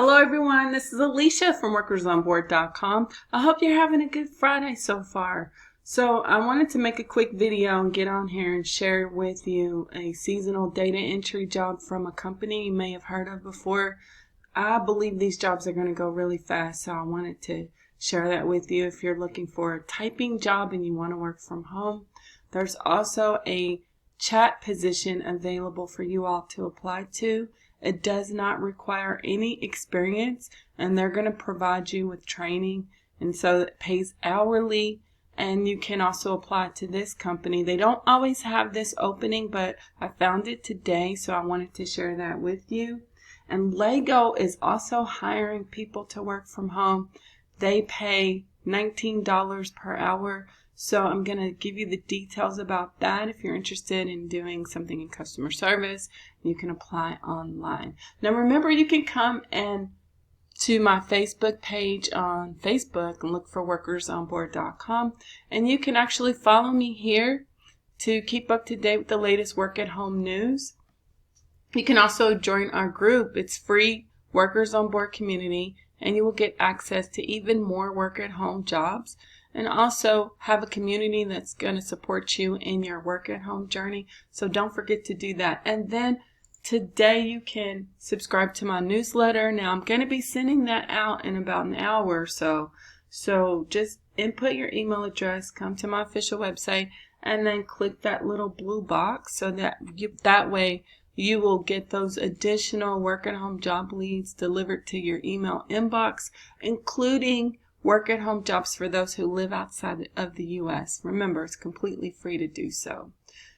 Hello everyone, this is Alicia from WorkersOnBoard.com. I hope you're having a good Friday so far. So I wanted to make a quick video and get on here and share with you a seasonal data entry job from a company you may have heard of before. I believe these jobs are going to go really fast, so I wanted to share that with you if you're looking for a typing job and you want to work from home. There's also a chat position available for you all to apply to. It does not require any experience, and they're going to provide you with training, and so it pays hourly. And you can also apply to this company. They don't always have this opening, but I found it today, so I wanted to share that with you. And Lego is also hiring people to work from home. They pay $19 per hour. So I'm going to give you the details about that. If you're interested in doing something in customer service, you can apply online. Now remember, you can come and to my Facebook page on Facebook and look for WorkersOnBoard.com, and you can actually follow me here to keep up to date with the latest work at home news. You can also join our group. It's free, Workers on Board community, and you will get access to even more work at home jobs, and also have a community that's going to support you in your work at home journey. So don't forget to do that. And then today you can subscribe to my newsletter. Now I'm going to be sending that out in about an hour or so. So just input your email address, come to my official website, and then click that little blue box so that that way you will get those additional work at home job leads delivered to your email inbox, including work at home jobs for those who live outside of the U.S. Remember, it's completely free to do so.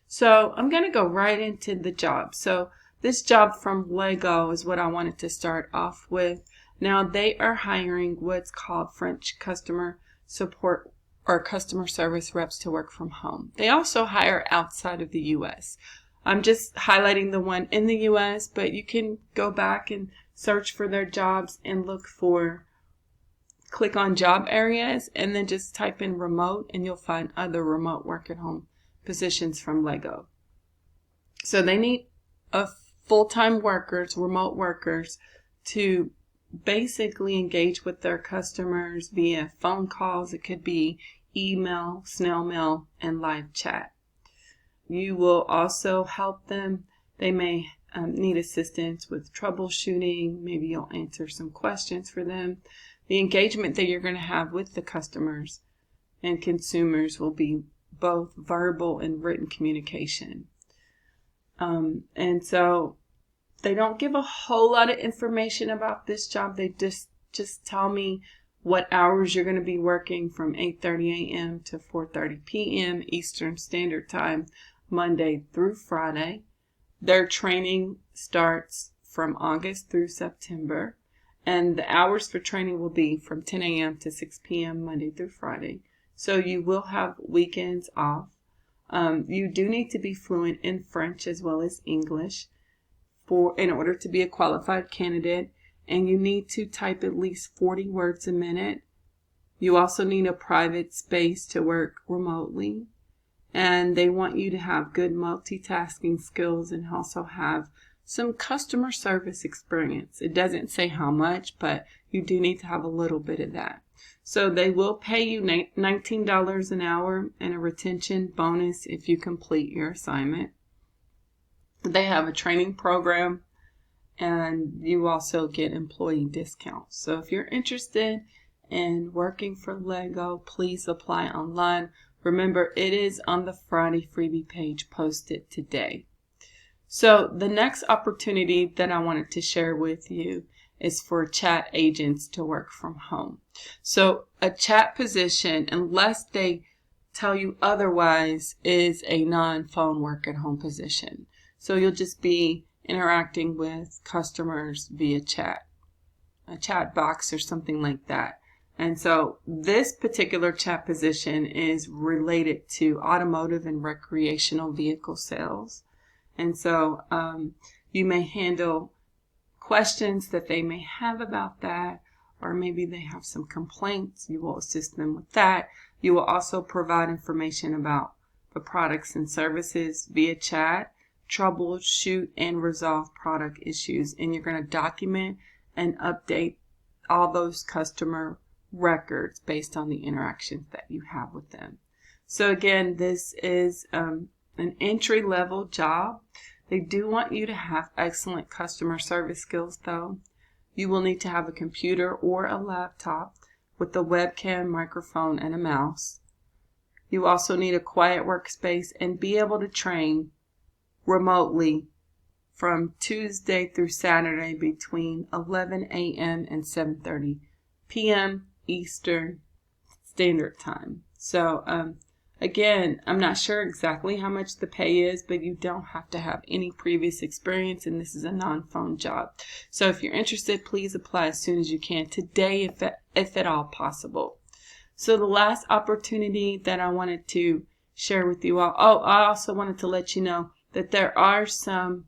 So I'm going to go right into the job. So this job from Lego is what I wanted to start off with. Now they are hiring what's called French customer support or customer service reps to work from home. They also hire outside of the U.S. I'm just highlighting the one in the U.S., but you can go back and search for their jobs and click on job areas and then just type in remote, and you'll find other remote work at home positions from Lego. So they need full-time workers, remote workers, to basically engage with their customers via phone calls. It could be email, snail mail, and live chat. You will also help them. They may need assistance with troubleshooting. Maybe you'll answer some questions for them. The engagement that you're going to have with the customers and consumers will be both verbal and written communication. And so they don't give a whole lot of information about this job. They just tell me what hours you're going to be working from 8:30 a.m. to 4:30 p.m. Eastern Standard Time, Monday through Friday. Their training starts from August through September, and the hours for training will be from 10 a.m. to 6 p.m. Monday through Friday. So you will have weekends off. You do need to be fluent in French as well as English in order to be a qualified candidate, and you need to type at least 40 words a minute. You also need a private space to work remotely, and they want you to have good multitasking skills and also have some customer service experience. It doesn't say how much, but you do need to have a little bit of that. So they will pay you $19 an hour and a retention bonus if you complete your assignment. They have a training program, and you also get employee discounts. So if you're interested in working for Lego, please apply online. Remember, it is on the Friday freebie page posted today. So the next opportunity that I wanted to share with you is for chat agents to work from home. So a chat position, unless they tell you otherwise, is a non-phone work at home position. So you'll just be interacting with customers via chat, a chat box or something like that. And so this particular chat position is related to automotive and recreational vehicle sales. And so you may handle questions that they may have about that, or maybe they have some complaints. You will assist them with that. You will also provide information about the products and services via chat, troubleshoot and resolve product issues, and you're going to document and update all those customer records based on the interactions that you have with them. So again, this is an entry-level job. They do want you to have excellent customer service skills though. You will need to have a computer or a laptop with a webcam, microphone, and a mouse. You also need a quiet workspace and be able to train remotely from Tuesday through Saturday between 11 a.m. and 7:30 p.m. Eastern Standard Time. So again, I'm not sure exactly how much the pay is, but you don't have to have any previous experience, and this is a non-phone job. So if you're interested, please apply as soon as you can today, if at all possible. So the last opportunity that I wanted to share with you all, I also wanted to let you know that there are some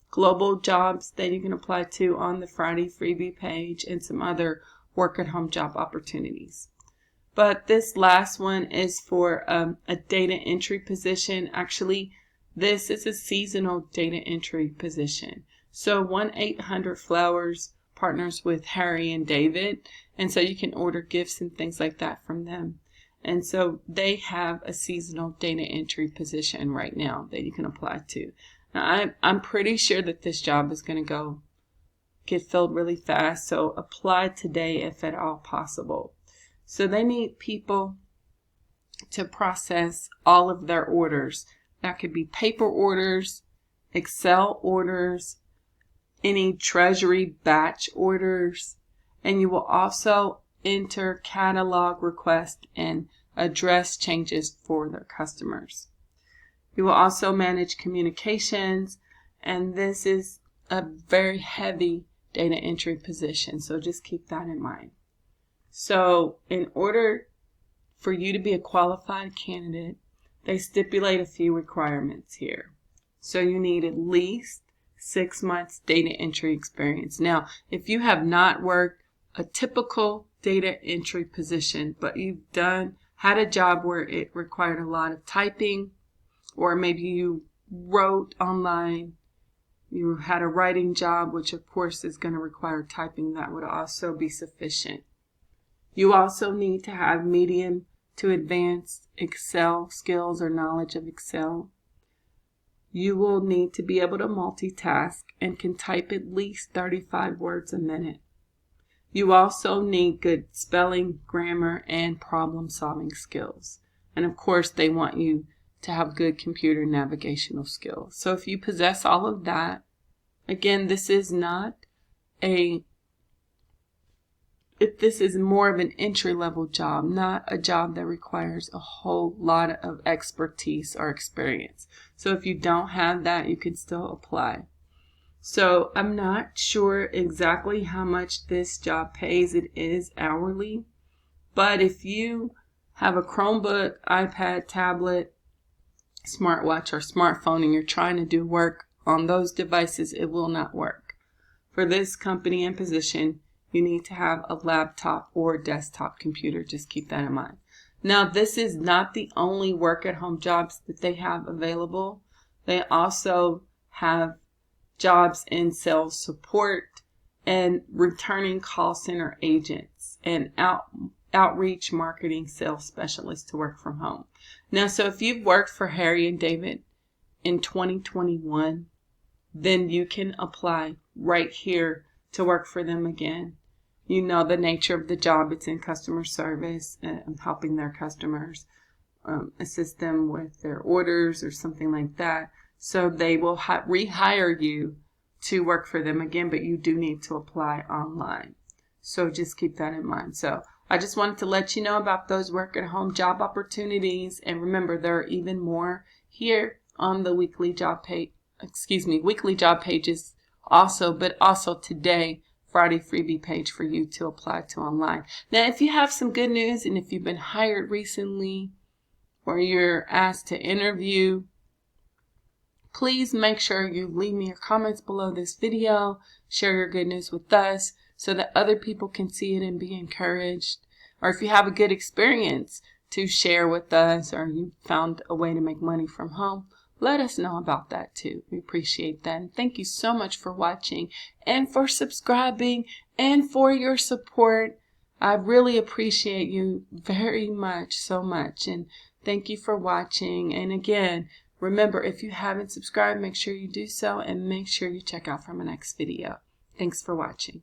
global jobs that you can apply to on the Friday freebie page and some other work-at-home job opportunities. But this last one is for a data entry position. Actually, this is a seasonal data entry position. So 1-800-Flowers partners with Harry and David, and so you can order gifts and things like that from them. And so they have a seasonal data entry position right now that you can apply to. Now, I'm pretty sure that this job is going to get filled really fast, so apply today if at all possible. So they need people to process all of their orders. That could be paper orders, Excel orders, any treasury batch orders, and you will also enter catalog requests and address changes for their customers. You will also manage communications, and this is a very heavy data entry position, so just keep that in mind. So in order for you to be a qualified candidate, they stipulate a few requirements here. So you need at least 6 months data entry experience. Now, if you have not worked a typical data entry position, but you've had a job where it required a lot of typing, or maybe you wrote online, you had a writing job, which of course is going to require typing, that would also be sufficient. You also need to have medium to advanced Excel skills or knowledge of Excel. You will need to be able to multitask and can type at least 35 words a minute. You also need good spelling, grammar, and problem-solving skills. And of course, they want you to have good computer navigational skills. So if you possess all of that, again, this is more of an entry-level job, not a job that requires a whole lot of expertise or experience. So if you don't have that, you can still apply. So I'm not sure exactly how much this job pays. It is hourly. But if you have a Chromebook, iPad, tablet, smartwatch, or smartphone, and you're trying to do work on those devices, it will not work. For this company and position, you need to have a laptop or desktop computer. Just keep that in mind. Now, this is not the only work-at-home jobs that they have available. They also have jobs in sales support and returning call center agents and outreach marketing sales specialists to work from home. Now, so if you've worked for Harry and David in 2021, then you can apply right here to work for them again. You know the nature of the job. It's in customer service, helping their customers, assist them with their orders or something like that. So they will rehire you to work for them again, but you do need to apply online. So just keep that in mind. So I just wanted to let you know about those work-at-home job opportunities. And remember, there are even more here on the weekly job pages also, but also today, Friday freebie page for you to apply to online. Now, if you have some good news and if you've been hired recently or you're asked to interview, please make sure you leave me your comments below this video. Share your good news with us so that other people can see it and be encouraged. Or if you have a good experience to share with us, or you found a way to make money from home, let us know about that too. We appreciate that. And thank you so much for watching and for subscribing and for your support. I really appreciate you very much, so much. And thank you for watching. And again, remember, if you haven't subscribed, make sure you do so and make sure you check out for my next video. Thanks for watching.